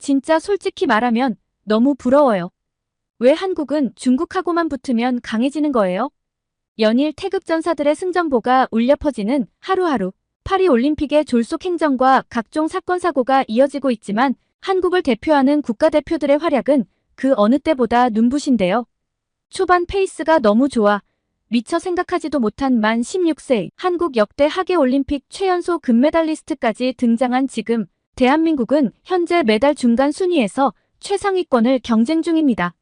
진짜 솔직히 말하면 너무 부러워요. 왜 한국은 중국하고만 붙으면 강해지는 거예요? 연일 태극 전사들의 승전보가 울려 퍼지는 하루하루. 파리올림픽의 졸속 행정과 각종 사건 사고가 이어지고 있지만 한국을 대표하는 국가대표들의 활약은 그 어느 때보다 눈부신데요. 초반 페이스가 너무 좋아 미처 생각하지도 못한 만 16세 한국 역대 하계올림픽 최연소 금메달리스트까지 등장한 지금 대한민국은 현재 메달 중간 순위에서 최상위권을 경쟁 중입니다.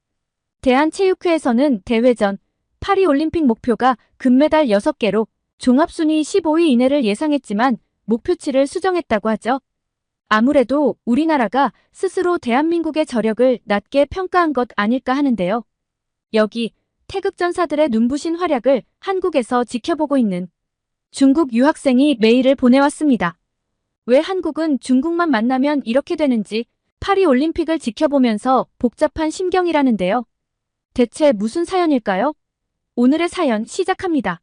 대한체육회에서는 대회 전 파리올림픽 목표가 금메달 6개로 종합순위 15위 이내를 예상했지만 목표치를 수정했다고 하죠. 아무래도 우리나라가 스스로 대한민국의 저력을 낮게 평가한 것 아닐까 하는데요. 여기 태극전사들의 눈부신 활약을 한국에서 지켜보고 있는 중국 유학생이 메일을 보내왔습니다. 왜 한국은 중국만 만나면 이렇게 되는지 파리올림픽을 지켜보면서 복잡한 심경이라는데요. 대체 무슨 사연일까요? 오늘의 사연 시작합니다.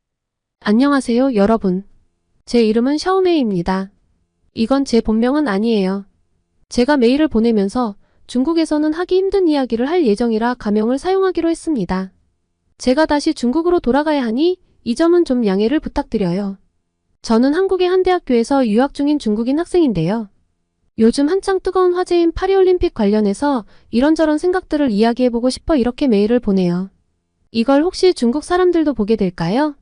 안녕하세요, 여러분. 제 이름은 샤오메이입니다. 이건 제 본명은 아니에요. 제가 메일을 보내면서 중국에서는 하기 힘든 이야기를 할 예정이라 가명을 사용하기로 했습니다. 제가 다시 중국으로 돌아가야 하니 이 점은 좀 양해를 부탁드려요. 저는 한국의 한 대학교에서 유학 중인 중국인 학생인데요. 요즘 한창 뜨거운 화제인 파리올림픽 관련해서 이런저런 생각들을 이야기해보고 싶어 이렇게 메일을 보내요. 이걸 혹시 중국 사람들도 보게 될까요?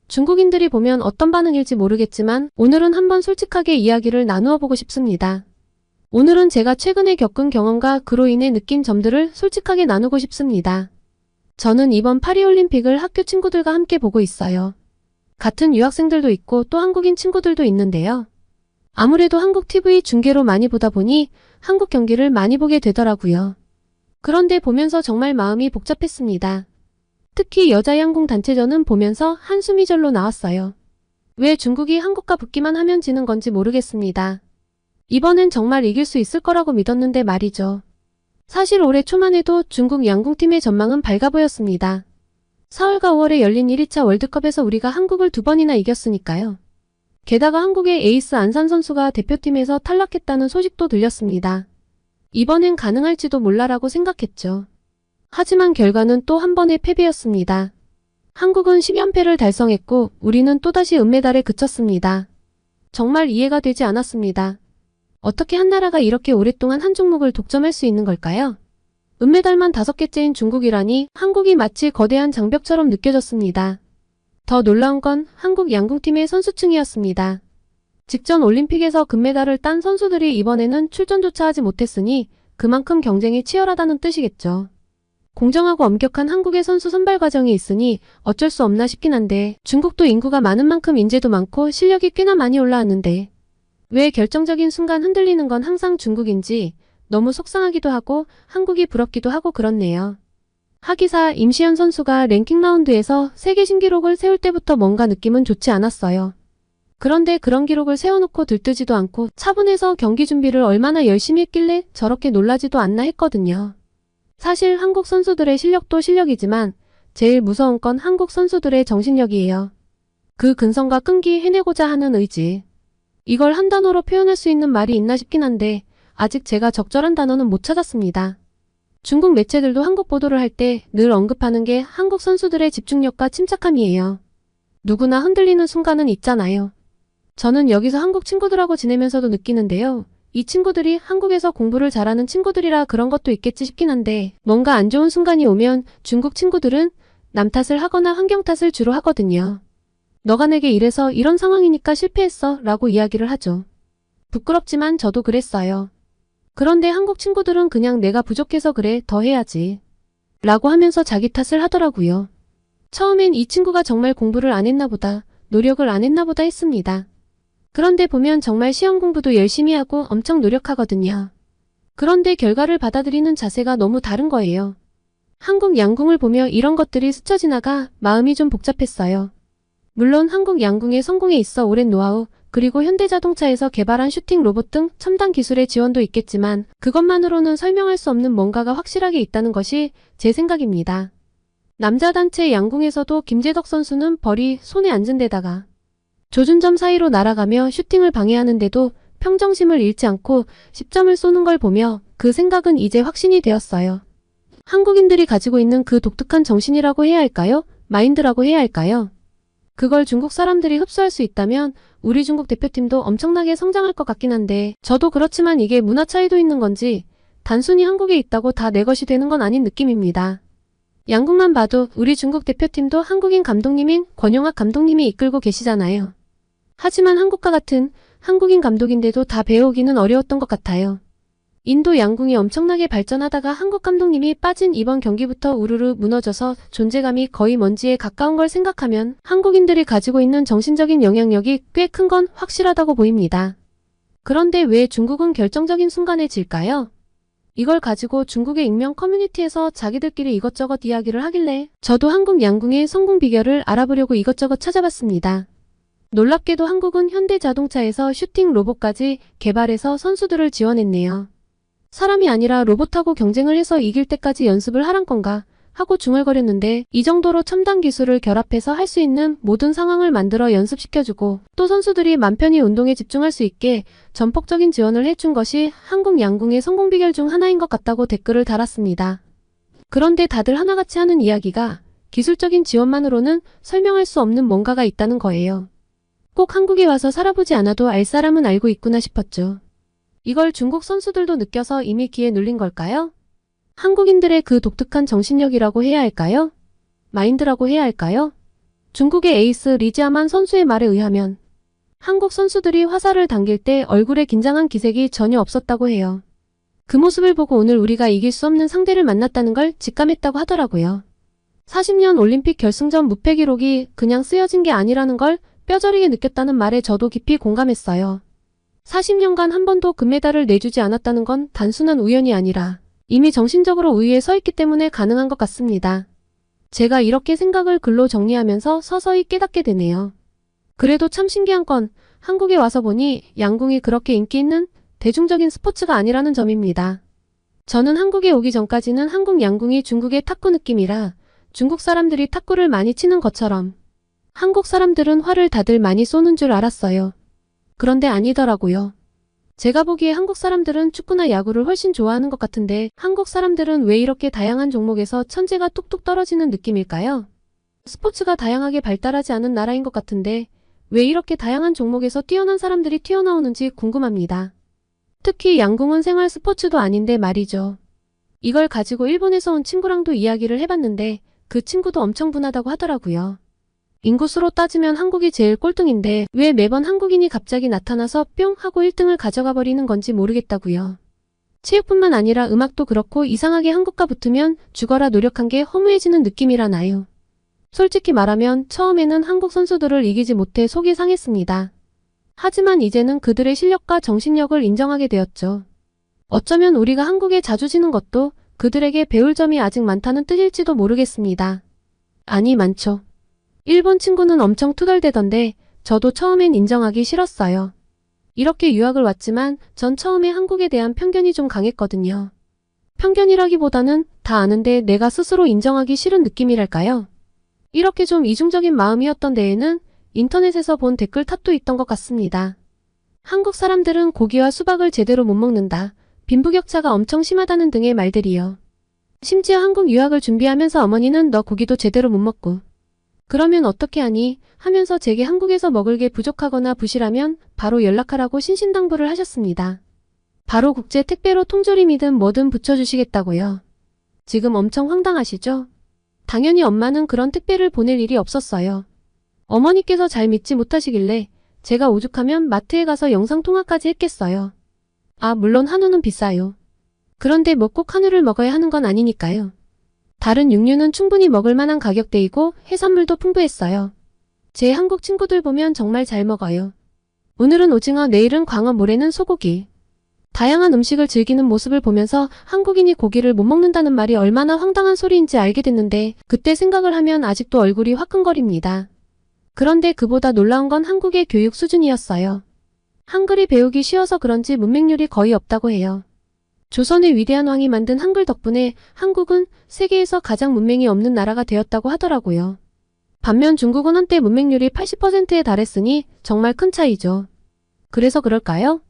중국인들이 보면 어떤 반응일지 모르겠지만 오늘은 한번 솔직하게 이야기를 나누어 보고 싶습니다. 오늘은 제가 최근에 겪은 경험과 그로 인해 느낀 점들을 솔직하게 나누고 싶습니다. 저는 이번 파리올림픽을 학교 친구들과 함께 보고 있어요. 같은 유학생들도 있고 또 한국인 친구들도 있는데요. 아무래도 한국 TV 중계로 많이 보다 보니 한국 경기를 많이 보게 되더라고요. 그런데 보면서 정말 마음이 복잡했습니다. 특히 여자 양궁 단체전은 보면서 한숨이 절로 나왔어요. 왜 중국이 한국과 붙기만 하면 지는 건지 모르겠습니다. 이번엔 정말 이길 수 있을 거라고 믿었는데 말이죠. 사실 올해 초만 해도 중국 양궁팀의 전망은 밝아 보였습니다. 4월과 5월에 열린 1회차 월드컵에서 우리가 한국을 2번이나 이겼으니까요. 게다가 한국의 에이스 안산 선수가 대표팀에서 탈락했다는 소식도 들렸습니다. 이번엔 가능할지도 몰라라고 생각했죠. 하지만 결과는 또 한 번의 패배였습니다. 한국은 10연패를 달성했고 우리는 또다시 은메달에 그쳤습니다. 정말 이해가 되지 않았습니다. 어떻게 한 나라가 이렇게 오랫동안 한 종목을 독점할 수 있는 걸까요? 은메달만 5개째인 중국이라니 한국이 마치 거대한 장벽처럼 느껴졌습니다. 더 놀라운 건 한국 양궁팀의 선수층이었습니다. 직전 올림픽에서 금메달을 딴 선수들이 이번에는 출전조차 하지 못했으니 그만큼 경쟁이 치열하다는 뜻이겠죠. 공정하고 엄격한 한국의 선수 선발 과정이 있으니 어쩔 수 없나 싶긴 한데 중국도 인구가 많은 만큼 인재도 많고 실력이 꽤나 많이 올라왔는데 왜 결정적인 순간 흔들리는 건 항상 중국인지 너무 속상하기도 하고 한국이 부럽기도 하고 그렇네요. 하기사 임시현 선수가 랭킹 라운드에서 세계 신기록을 세울 때부터 뭔가 느낌은 좋지 않았어요. 그런데 그런 기록을 세워놓고 들뜨지도 않고 차분해서 경기 준비를 얼마나 열심히 했길래 저렇게 놀라지도 않나 했거든요. 사실 한국 선수들의 실력도 실력이지만 제일 무서운 건 한국 선수들의 정신력이에요. 그 근성과 끈기 해내고자 하는 의지. 이걸 한 단어로 표현할 수 있는 말이 있나 싶긴 한데 아직 제가 적절한 단어는 못 찾았습니다. 중국 매체들도 한국 보도를 할 때 늘 언급하는 게 한국 선수들의 집중력과 침착함이에요. 누구나 흔들리는 순간은 있잖아요. 저는 여기서 한국 친구들하고 지내면서도 느끼는데요. 이 친구들이 한국에서 공부를 잘하는 친구들이라 그런 것도 있겠지 싶긴 한데 뭔가 안 좋은 순간이 오면 중국 친구들은 남 탓을 하거나 환경 탓을 주로 하거든요. 너가 내게 이래서 이런 상황이니까 실패했어 라고 이야기를 하죠. 부끄럽지만 저도 그랬어요. 그런데 한국 친구들은 그냥 내가 부족해서 그래 더 해야지 라고 하면서 자기 탓을 하더라고요. 처음엔 이 친구가 정말 공부를 안 했나 보다, 노력을 안 했나 보다 했습니다. 그런데 보면 정말 시험 공부도 열심히 하고 엄청 노력하거든요. 그런데 결과를 받아들이는 자세가 너무 다른 거예요. 한국 양궁을 보며 이런 것들이 스쳐 지나가 마음이 좀 복잡했어요. 물론 한국 양궁의 성공에 있어 오랜 노하우, 그리고 현대자동차에서 개발한 슈팅 로봇 등 첨단 기술의 지원도 있겠지만 그것만으로는 설명할 수 없는 뭔가가 확실하게 있다는 것이 제 생각입니다. 남자 단체 양궁에서도 김재덕 선수는 벌이 손에 앉은 데다가 조준점 사이로 날아가며 슈팅을 방해하는데도 평정심을 잃지 않고 10점을 쏘는 걸 보며 그 생각은 이제 확신이 되었어요. 한국인들이 가지고 있는 그 독특한 정신이라고 해야 할까요? 마인드라고 해야 할까요? 그걸 중국 사람들이 흡수할 수 있다면 우리 중국 대표팀도 엄청나게 성장할 것 같긴 한데 저도 그렇지만 이게 문화 차이도 있는 건지 단순히 한국에 있다고 다 내 것이 되는 건 아닌 느낌입니다. 양국만 봐도 우리 중국 대표팀도 한국인 감독님인 권용학 감독님이 이끌고 계시잖아요. 하지만 한국과 같은 한국인 감독인데도 다 배우기는 어려웠던 것 같아요. 인도 양궁이 엄청나게 발전하다가 한국 감독님이 빠진 이번 경기부터 우르르 무너져서 존재감이 거의 먼지에 가까운 걸 생각하면 한국인들이 가지고 있는 정신적인 영향력이 꽤 큰 건 확실하다고 보입니다. 그런데 왜 중국은 결정적인 순간에 질까요? 이걸 가지고 중국의 익명 커뮤니티에서 자기들끼리 이것저것 이야기를 하길래 저도 한국 양궁의 성공 비결을 알아보려고 이것저것 찾아봤습니다. 놀랍게도 한국은 현대자동차에서 슈팅 로봇까지 개발해서 선수들을 지원했네요. 사람이 아니라 로봇하고 경쟁을 해서 이길 때까지 연습을 하란 건가 하고 중얼거렸는데 이 정도로 첨단 기술을 결합해서 할 수 있는 모든 상황을 만들어 연습시켜주고 또 선수들이 맘 편히 운동에 집중할 수 있게 전폭적인 지원을 해준 것이 한국 양궁의 성공 비결 중 하나인 것 같다고 댓글을 달았습니다. 그런데 다들 하나같이 하는 이야기가 기술적인 지원만으로는 설명할 수 없는 뭔가가 있다는 거예요. 꼭 한국에 와서 살아보지 않아도 알 사람은 알고 있구나 싶었죠. 이걸 중국 선수들도 느껴서 이미 귀에 눌린 걸까요? 한국인들의 그 독특한 정신력이라고 해야 할까요? 마인드라고 해야 할까요? 중국의 에이스 리지아만 선수의 말에 의하면 한국 선수들이 화살을 당길 때 얼굴에 긴장한 기색이 전혀 없었다고 해요. 그 모습을 보고 오늘 우리가 이길 수 없는 상대를 만났다는 걸 직감했다고 하더라고요. 40년 올림픽 결승전 무패 기록이 그냥 쓰여진 게 아니라는 걸 뼈저리게 느꼈다는 말에 저도 깊이 공감했어요. 40년간 한 번도 금메달을 내주지 않았다는 건 단순한 우연이 아니라 이미 정신적으로 우위에 서 있기 때문에 가능한 것 같습니다. 제가 이렇게 생각을 글로 정리하면서 서서히 깨닫게 되네요. 그래도 참 신기한 건 한국에 와서 보니 양궁이 그렇게 인기 있는 대중적인 스포츠가 아니라는 점입니다. 저는 한국에 오기 전까지는 한국 양궁이 중국의 탁구 느낌이라 중국 사람들이 탁구를 많이 치는 것처럼 한국 사람들은 활을 다들 많이 쏘는 줄 알았어요. 그런데 아니더라고요. 제가 보기에 한국 사람들은 축구나 야구를 훨씬 좋아하는 것 같은데 한국 사람들은 왜 이렇게 다양한 종목에서 천재가 뚝뚝 떨어지는 느낌일까요? 스포츠가 다양하게 발달하지 않은 나라인 것 같은데 왜 이렇게 다양한 종목에서 뛰어난 사람들이 튀어나오는지 궁금합니다. 특히 양궁은 생활 스포츠도 아닌데 말이죠. 이걸 가지고 일본에서 온 친구랑도 이야기를 해봤는데 그 친구도 엄청 분하다고 하더라고요. 인구수로 따지면 한국이 제일 꼴등인데 왜 매번 한국인이 갑자기 나타나서 뿅 하고 1등을 가져가 버리는 건지 모르겠다고요. 체육뿐만 아니라 음악도 그렇고 이상하게 한국과 붙으면 죽어라 노력한 게 허무해지는 느낌이라나요. 솔직히 말하면 처음에는 한국 선수들을 이기지 못해 속이 상했습니다. 하지만 이제는 그들의 실력과 정신력을 인정하게 되었죠. 어쩌면 우리가 한국에 자주 지는 것도 그들에게 배울 점이 아직 많다는 뜻일지도 모르겠습니다. 아니 많죠. 일본 친구는 엄청 투덜대던데 저도 처음엔 인정하기 싫었어요. 이렇게 유학을 왔지만 전 처음에 한국에 대한 편견이 좀 강했거든요. 편견이라기보다는 다 아는데 내가 스스로 인정하기 싫은 느낌이랄까요? 이렇게 좀 이중적인 마음이었던 데에는 인터넷에서 본 댓글 탓도 있던 것 같습니다. 한국 사람들은 고기와 수박을 제대로 못 먹는다. 빈부격차가 엄청 심하다는 등의 말들이요. 심지어 한국 유학을 준비하면서 어머니는 너 고기도 제대로 못 먹고 그러면 어떻게 하니? 하면서 제게 한국에서 먹을 게 부족하거나 부실하면 바로 연락하라고 신신당부를 하셨습니다. 바로 국제 택배로 통조림이든 뭐든 붙여주시겠다고요. 지금 엄청 황당하시죠? 당연히 엄마는 그런 택배를 보낼 일이 없었어요. 어머니께서 잘 믿지 못하시길래 제가 오죽하면 마트에 가서 영상통화까지 했겠어요. 아, 물론 한우는 비싸요. 그런데 뭐 꼭 한우를 먹어야 하는 건 아니니까요. 다른 육류는 충분히 먹을 만한 가격대이고 해산물도 풍부했어요. 제 한국 친구들 보면 정말 잘 먹어요. 오늘은 오징어, 내일은 광어, 모레는 소고기. 다양한 음식을 즐기는 모습을 보면서 한국인이 고기를 못 먹는다는 말이 얼마나 황당한 소리인지 알게 됐는데 그때 생각을 하면 아직도 얼굴이 화끈거립니다. 그런데 그보다 놀라운 건 한국의 교육 수준이었어요. 한글이 배우기 쉬워서 그런지 문맹률이 거의 없다고 해요. 조선의 위대한 왕이 만든 한글 덕분에 한국은 세계에서 가장 문맹이 없는 나라가 되었다고 하더라고요. 반면 중국은 한때 문맹률이 80%에 달했으니 정말 큰 차이죠. 그래서 그럴까요?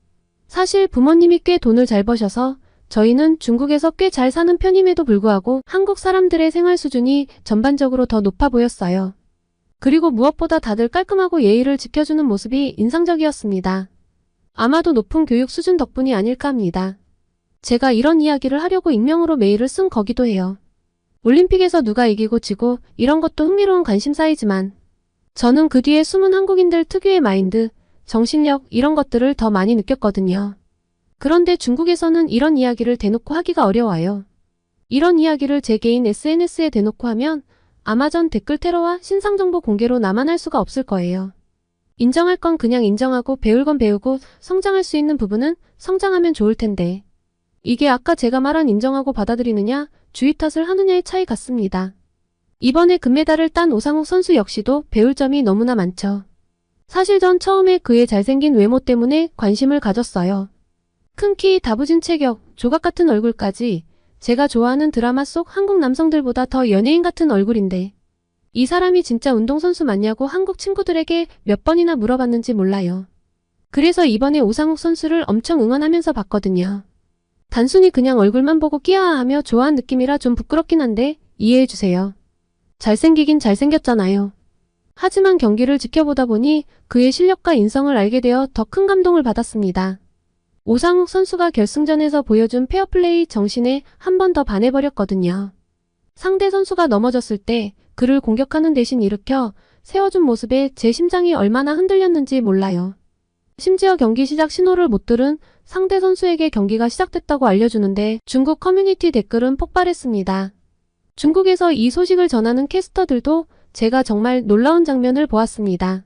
사실 부모님이 꽤 돈을 잘 버셔서 저희는 중국에서 꽤 잘 사는 편임에도 불구하고 한국 사람들의 생활 수준이 전반적으로 더 높아 보였어요. 그리고 무엇보다 다들 깔끔하고 예의를 지켜주는 모습이 인상적이었습니다. 아마도 높은 교육 수준 덕분이 아닐까 합니다. 제가 이런 이야기를 하려고 익명으로 메일을 쓴 거기도 해요. 올림픽에서 누가 이기고 지고 이런 것도 흥미로운 관심사이지만 저는 그 뒤에 숨은 한국인들 특유의 마인드, 정신력 이런 것들을 더 많이 느꼈거든요. 그런데 중국에서는 이런 이야기를 대놓고 하기가 어려워요. 이런 이야기를 제 개인 SNS에 대놓고 하면 아마 전 댓글 테러와 신상정보 공개로 나만 할 수가 없을 거예요. 인정할 건 그냥 인정하고 배울 건 배우고 성장할 수 있는 부분은 성장하면 좋을 텐데. 이게 아까 제가 말한 인정하고 받아들이느냐, 주의 탓을 하느냐의 차이 같습니다. 이번에 금메달을 딴 오상욱 선수 역시도 배울 점이 너무나 많죠. 사실 전 처음에 그의 잘생긴 외모 때문에 관심을 가졌어요. 큰 키, 다부진 체격, 조각 같은 얼굴까지 제가 좋아하는 드라마 속 한국 남성들보다 더 연예인 같은 얼굴인데 이 사람이 진짜 운동선수 맞냐고 한국 친구들에게 몇 번이나 물어봤는지 몰라요. 그래서 이번에 오상욱 선수를 엄청 응원하면서 봤거든요. 단순히 그냥 얼굴만 보고 끼아하며 좋아한 느낌이라 좀 부끄럽긴 한데 이해해주세요. 잘생기긴 잘생겼잖아요. 하지만 경기를 지켜보다 보니 그의 실력과 인성을 알게 되어 더 큰 감동을 받았습니다. 오상욱 선수가 결승전에서 보여준 페어플레이 정신에 한 번 더 반해버렸거든요. 상대 선수가 넘어졌을 때 그를 공격하는 대신 일으켜 세워준 모습에 제 심장이 얼마나 흔들렸는지 몰라요. 심지어 경기 시작 신호를 못 들은 상대 선수에게 경기가 시작됐다고 알려주는데 중국 커뮤니티 댓글은 폭발했습니다. 중국에서 이 소식을 전하는 캐스터들도 제가 정말 놀라운 장면을 보았습니다.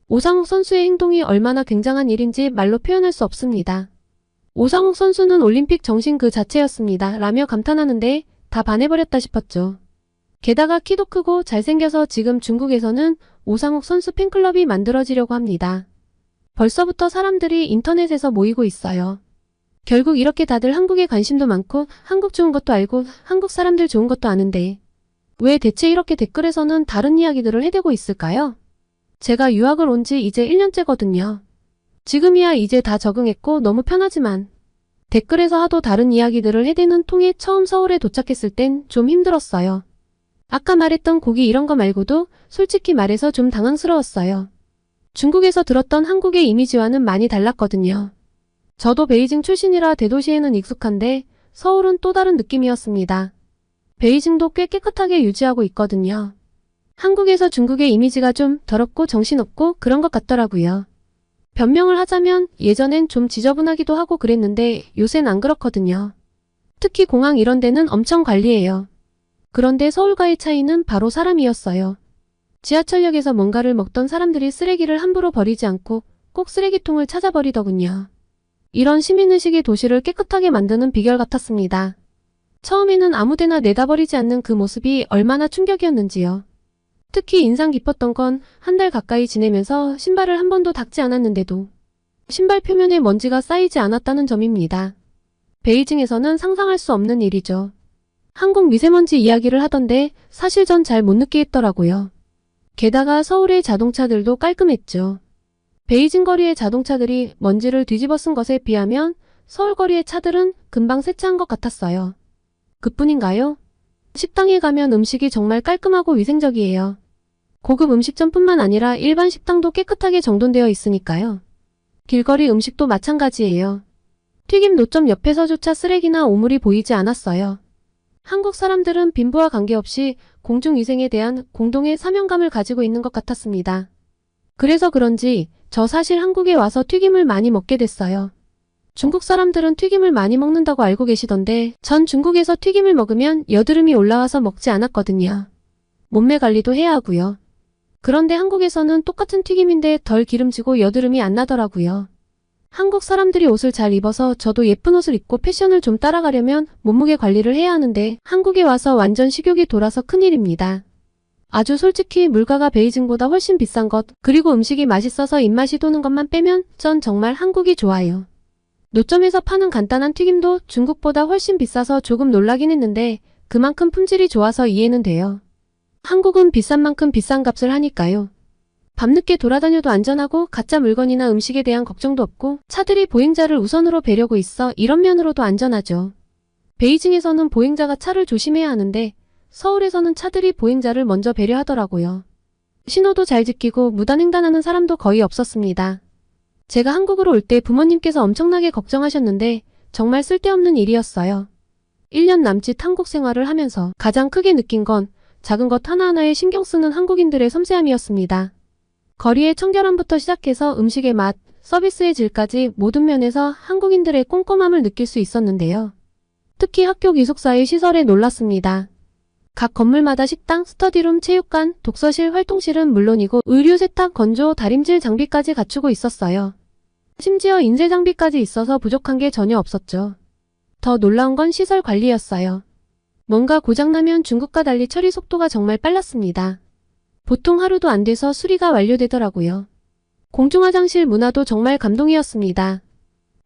오상욱 선수의 행동이 얼마나 굉장한 일인지 말로 표현할 수 없습니다. 오상욱 선수는 올림픽 정신 그 자체였습니다. 라며 감탄하는데 다 반해버렸다 싶었죠. 게다가 키도 크고 잘생겨서 지금 중국에서는 오상욱 선수 팬클럽이 만들어지려고 합니다. 벌써부터 사람들이 인터넷에서 모이고 있어요. 결국 이렇게 다들 한국에 관심도 많고 한국 좋은 것도 알고 한국 사람들 좋은 것도 아는데 왜 대체 이렇게 댓글에서는 다른 이야기들을 해대고 있을까요? 제가 유학을 온 지 이제 1년째거든요. 지금이야 이제 다 적응했고 너무 편하지만 댓글에서 하도 다른 이야기들을 해대는 통에 처음 서울에 도착했을 땐 좀 힘들었어요. 아까 말했던 고기 이런 거 말고도 솔직히 말해서 좀 당황스러웠어요. 중국에서 들었던 한국의 이미지와는 많이 달랐거든요. 저도 베이징 출신이라 대도시에는 익숙한데 서울은 또 다른 느낌이었습니다. 베이징도 꽤 깨끗하게 유지하고 있거든요. 한국에서 중국의 이미지가 좀 더럽고 정신없고 그런 것 같더라고요. 변명을 하자면 예전엔 좀 지저분하기도 하고 그랬는데 요샌 안 그렇거든요. 특히 공항 이런 데는 엄청 관리해요. 그런데 서울과의 차이는 바로 사람이었어요. 지하철역에서 뭔가를 먹던 사람들이 쓰레기를 함부로 버리지 않고 꼭 쓰레기통을 찾아버리더군요. 이런 시민의식이 도시를 깨끗하게 만드는 비결 같았습니다. 처음에는 아무데나 내다 버리지 않는 그 모습이 얼마나 충격이었는지요. 특히 인상 깊었던 건 한 달 가까이 지내면서 신발을 한 번도 닦지 않았는데도 신발 표면에 먼지가 쌓이지 않았다는 점입니다. 베이징에서는 상상할 수 없는 일이죠. 한국 미세먼지 이야기를 하던데 사실 전 잘 못 느끼겠더라고요. 게다가 서울의 자동차들도 깔끔했죠. 베이징 거리의 자동차들이 먼지를 뒤집어 쓴 것에 비하면 서울 거리의 차들은 금방 세차한 것 같았어요. 그뿐인가요? 식당에 가면 음식이 정말 깔끔하고 위생적이에요. 고급 음식점뿐만 아니라 일반 식당도 깨끗하게 정돈되어 있으니까요. 길거리 음식도 마찬가지예요. 튀김 노점 옆에서조차 쓰레기나 오물이 보이지 않았어요. 한국 사람들은 빈부와 관계없이 공중위생에 대한 공동의 사명감을 가지고 있는 것 같았습니다. 그래서 그런지 저 사실 한국에 와서 튀김을 많이 먹게 됐어요. 중국 사람들은 튀김을 많이 먹는다고 알고 계시던데 전 중국에서 튀김을 먹으면 여드름이 올라와서 먹지 않았거든요. 몸매 관리도 해야 하고요. 그런데 한국에서는 똑같은 튀김인데 덜 기름지고 여드름이 안 나더라고요. 한국 사람들이 옷을 잘 입어서 저도 예쁜 옷을 입고 패션을 좀 따라가려면 몸무게 관리를 해야 하는데 한국에 와서 완전 식욕이 돌아서 큰일입니다. 아주 솔직히 물가가 베이징보다 훨씬 비싼 것, 그리고 음식이 맛있어서 입맛이 도는 것만 빼면 전 정말 한국이 좋아요. 노점에서 파는 간단한 튀김도 중국보다 훨씬 비싸서 조금 놀라긴 했는데 그만큼 품질이 좋아서 이해는 돼요. 한국은 비싼 만큼 비싼 값을 하니까요. 밤늦게 돌아다녀도 안전하고 가짜 물건이나 음식에 대한 걱정도 없고 차들이 보행자를 우선으로 배려고 있어 이런 면으로도 안전하죠. 베이징에서는 보행자가 차를 조심해야 하는데 서울에서는 차들이 보행자를 먼저 배려하더라고요. 신호도 잘 지키고 무단횡단하는 사람도 거의 없었습니다. 제가 한국으로 올 때 부모님께서 엄청나게 걱정하셨는데 정말 쓸데없는 일이었어요. 1년 남짓 한국 생활을 하면서 가장 크게 느낀 건 작은 것 하나하나에 신경 쓰는 한국인들의 섬세함이었습니다. 거리의 청결함부터 시작해서 음식의 맛, 서비스의 질까지 모든 면에서 한국인들의 꼼꼼함을 느낄 수 있었는데요. 특히 학교 기숙사의 시설에 놀랐습니다. 각 건물마다 식당, 스터디룸, 체육관, 독서실, 활동실은 물론이고 의류 세탁, 건조, 다림질 장비까지 갖추고 있었어요. 심지어 인쇄 장비까지 있어서 부족한 게 전혀 없었죠. 더 놀라운 건 시설 관리였어요. 뭔가 고장나면 중국과 달리 처리 속도가 정말 빨랐습니다. 보통 하루도 안 돼서 수리가 완료되더라고요. 공중화장실 문화도 정말 감동이었습니다.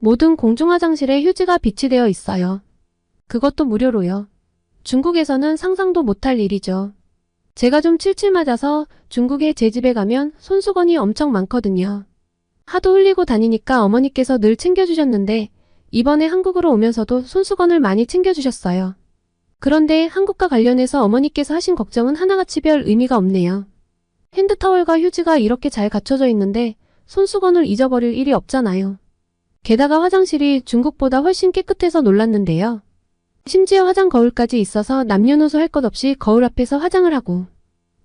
모든 공중화장실에 휴지가 비치되어 있어요. 그것도 무료로요. 중국에서는 상상도 못할 일이죠. 제가 좀 칠칠 맞아서 중국에 제 집에 가면 손수건이 엄청 많거든요. 하도 흘리고 다니니까 어머니께서 늘 챙겨주셨는데 이번에 한국으로 오면서도 손수건을 많이 챙겨주셨어요. 그런데 한국과 관련해서 어머니께서 하신 걱정은 하나같이 별 의미가 없네요. 핸드타월과 휴지가 이렇게 잘 갖춰져 있는데 손수건을 잊어버릴 일이 없잖아요. 게다가 화장실이 중국보다 훨씬 깨끗해서 놀랐는데요. 심지어 화장 거울까지 있어서 남녀노소 할 것 없이 거울 앞에서 화장을 하고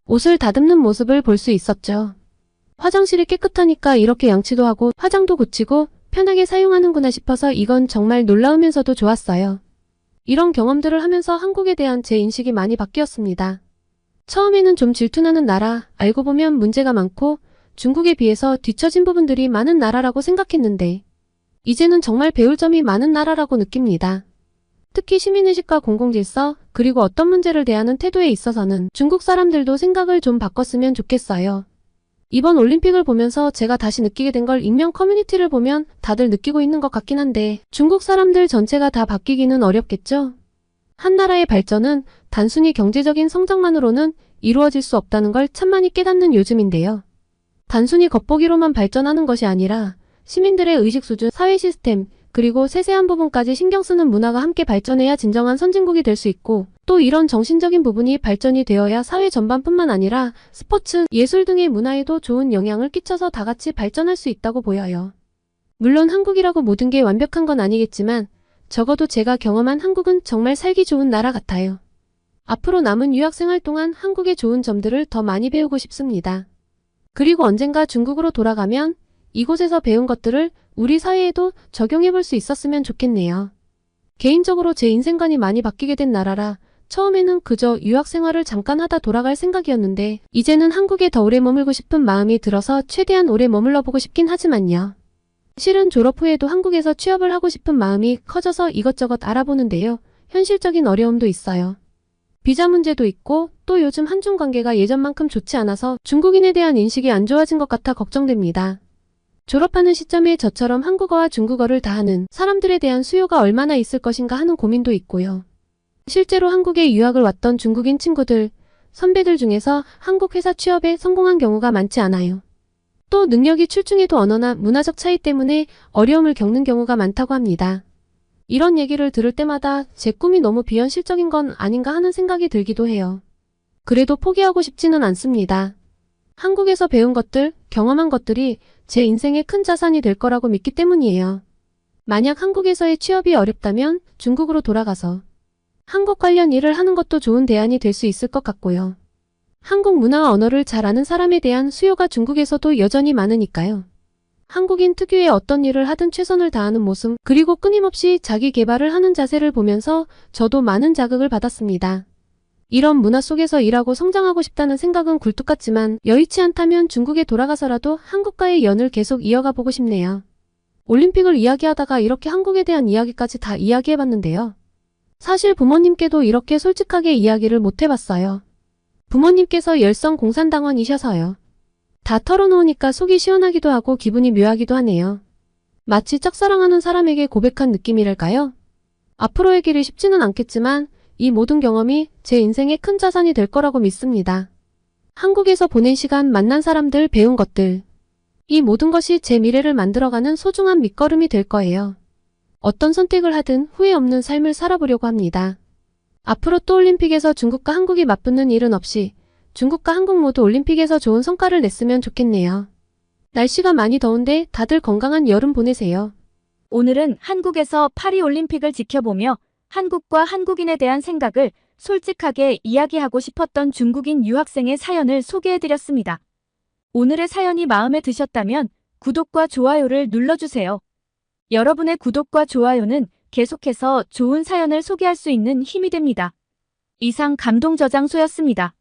옷을 다듬는 모습을 볼 수 있었죠. 화장실이 깨끗하니까 이렇게 양치도 하고 화장도 고치고 편하게 사용하는구나 싶어서 이건 정말 놀라우면서도 좋았어요. 이런 경험들을 하면서 한국에 대한 제 인식이 많이 바뀌었습니다. 처음에는 좀 질투나는 나라, 알고 보면 문제가 많고 중국에 비해서 뒤처진 부분들이 많은 나라라고 생각했는데 이제는 정말 배울 점이 많은 나라라고 느낍니다. 특히 시민의식과 공공질서, 그리고 어떤 문제를 대하는 태도에 있어서는 중국 사람들도 생각을 좀 바꿨으면 좋겠어요. 이번 올림픽을 보면서 제가 다시 느끼게 된 걸 익명 커뮤니티를 보면 다들 느끼고 있는 것 같긴 한데 중국 사람들 전체가 다 바뀌기는 어렵겠죠? 한 나라의 발전은 단순히 경제적인 성장만으로는 이루어질 수 없다는 걸 참 많이 깨닫는 요즘인데요. 단순히 겉보기로만 발전하는 것이 아니라 시민들의 의식 수준, 사회 시스템, 그리고 세세한 부분까지 신경 쓰는 문화가 함께 발전해야 진정한 선진국이 될 수 있고 또 이런 정신적인 부분이 발전이 되어야 사회 전반뿐만 아니라 스포츠, 예술 등의 문화에도 좋은 영향을 끼쳐서 다 같이 발전할 수 있다고 보여요. 물론 한국이라고 모든 게 완벽한 건 아니겠지만 적어도 제가 경험한 한국은 정말 살기 좋은 나라 같아요. 앞으로 남은 유학생활 동안 한국의 좋은 점들을 더 많이 배우고 싶습니다. 그리고 언젠가 중국으로 돌아가면 이곳에서 배운 것들을 우리 사회에도 적용해볼 수 있었으면 좋겠네요. 개인적으로 제 인생관이 많이 바뀌게 된 나라라 처음에는 그저 유학생활을 잠깐 하다 돌아갈 생각이었는데 이제는 한국에 더 오래 머물고 싶은 마음이 들어서 최대한 오래 머물러 보고 싶긴 하지만요. 실은 졸업 후에도 한국에서 취업을 하고 싶은 마음이 커져서 이것저것 알아보는데요. 현실적인 어려움도 있어요. 비자 문제도 있고 또 요즘 한중 관계가 예전만큼 좋지 않아서 중국인에 대한 인식이 안 좋아진 것 같아 걱정됩니다. 졸업하는 시점에 저처럼 한국어와 중국어를 다 하는 사람들에 대한 수요가 얼마나 있을 것인가 하는 고민도 있고요. 실제로 한국에 유학을 왔던 중국인 친구들, 선배들 중에서 한국 회사 취업에 성공한 경우가 많지 않아요. 또 능력이 출중해도 언어나 문화적 차이 때문에 어려움을 겪는 경우가 많다고 합니다. 이런 얘기를 들을 때마다 제 꿈이 너무 비현실적인 건 아닌가 하는 생각이 들기도 해요. 그래도 포기하고 싶지는 않습니다. 한국에서 배운 것들, 경험한 것들이 제 인생의 큰 자산이 될 거라고 믿기 때문이에요. 만약 한국에서의 취업이 어렵다면 중국으로 돌아가서 한국 관련 일을 하는 것도 좋은 대안이 될 수 있을 것 같고요. 한국 문화와 언어를 잘 아는 사람에 대한 수요가 중국에서도 여전히 많으니까요. 한국인 특유의 어떤 일을 하든 최선을 다하는 모습, 그리고 끊임없이 자기 개발을 하는 자세를 보면서 저도 많은 자극을 받았습니다. 이런 문화 속에서 일하고 성장하고 싶다는 생각은 굴뚝 같지만 여의치 않다면 중국에 돌아가서라도 한국과의 연을 계속 이어가 보고 싶네요. 올림픽을 이야기하다가 이렇게 한국에 대한 이야기까지 다 이야기해봤는데요. 사실 부모님께도 이렇게 솔직하게 이야기를 못 해봤어요. 부모님께서 열성 공산당원이셔서요. 다 털어놓으니까 속이 시원하기도 하고 기분이 묘하기도 하네요. 마치 짝사랑하는 사람에게 고백한 느낌이랄까요? 앞으로의 길이 쉽지는 않겠지만 이 모든 경험이 제 인생의 큰 자산이 될 거라고 믿습니다. 한국에서 보낸 시간, 만난 사람들, 배운 것들. 이 모든 것이 제 미래를 만들어가는 소중한 밑거름이 될 거예요. 어떤 선택을 하든 후회 없는 삶을 살아보려고 합니다. 앞으로 또 올림픽에서 중국과 한국이 맞붙는 일은 없이 중국과 한국 모두 올림픽에서 좋은 성과를 냈으면 좋겠네요. 날씨가 많이 더운데 다들 건강한 여름 보내세요. 오늘은 한국에서 파리올림픽을 지켜보며 한국과 한국인에 대한 생각을 솔직하게 이야기하고 싶었던 중국인 유학생의 사연을 소개해드렸습니다. 오늘의 사연이 마음에 드셨다면 구독과 좋아요를 눌러주세요. 여러분의 구독과 좋아요는 계속해서 좋은 사연을 소개할 수 있는 힘이 됩니다. 이상 감동저장소였습니다.